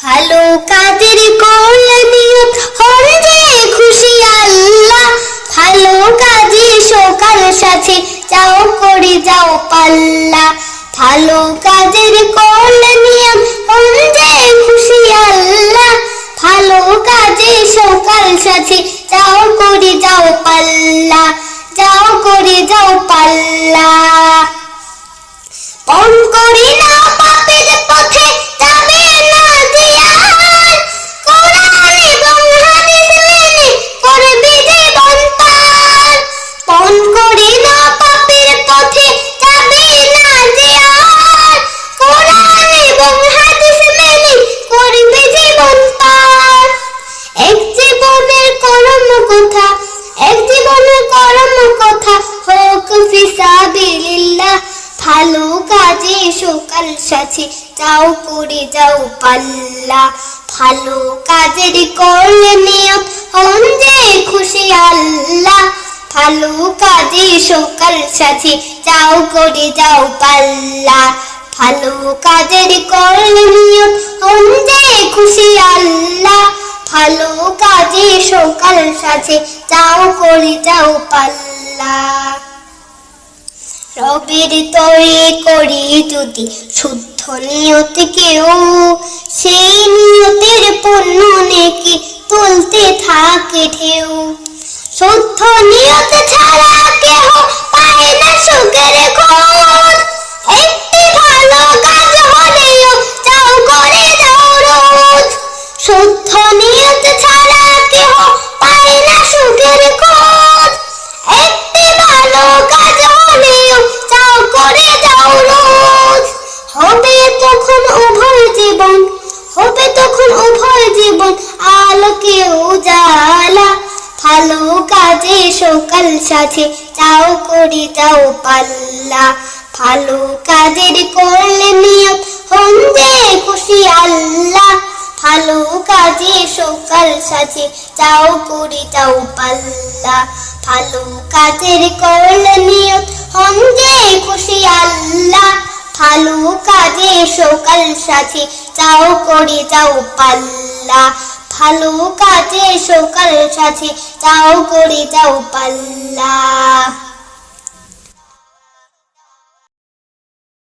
ভালো কাজের করলে নিয়ত হন যে খুশি আল্লাহ। ভালো কাজে সকাল সাথে যাও করে যাও পাল্লা। ভালো কাজের করলে নিয়ত হন যে খুশি আল্লাহ। ভালো কাজে সকাল সাথে যাও করে যাও পাল্লা। যাও করে যাও পাল্লা। পণ করি না পাপের পথে যাবে না জিয়ার। কোরআন এবং হাদিস মেনে করবে জীবন পার। পণ করি না পাপের পথে যাবে না জিয়ার। কোরআন এবং হাদিস মেনে করবে জীবন পার। এক জীবনের কর্ম কথা, এক জীবনের কর্ম কথা হোক ফিসাবিলিল্লাহ। ভালো কাজে সকাল সাথে যাও করে যাও পাল্লা। ভালো কাজের করলে নিয়ত হন যে খুশি আল্লাহ। ভালো কাজে সকাল সাথে যাও করে যাও পাল্লা। ভালো কাজের করলে নিয়ত হন যে খুশি আল্লাহ। ভালো কাজে সকাল সাথে যাও করে যাও পাল্লা। রবের তরে করি যদি শুদ্ধ নিয়ত কেউ, সেই নিয়তের পণ্য নেকি তুলতে থাকে ঢেউ। শুদ্ধ নিয়ত ছাড়া কেহ পায় না সুখের খোঁজ। একটি ভালো কাজ হলেও যাও করে যাও রোজ। শুদ্ধ নিয়ত ছাড়া কেহ পায় না সুখের খোঁজ। একটি ভালো কাজ হলেও যাও করে যাও রোজ। হবে তখন উভয় জীবন, হবে তখন উভয় জীবন আলোকে উজালা। ভালো কাজে সকাল সাথে যাও করে যাও পাল্লা। ভালো কাজের করলে নিয়ত হন যে খুশি আল্লাহ। ভালো কাজে সকাল সাথে যাও করে যাও পাল্লা। ভালো কাজের করলে নিয়ত হন যে খুশি আল্লাহ। ভালো কাজে সকাল সাথে যাও করে যাও পাল্লা। ভালো কাজে সকাল সাথে যাও করে যাও পাল্লা।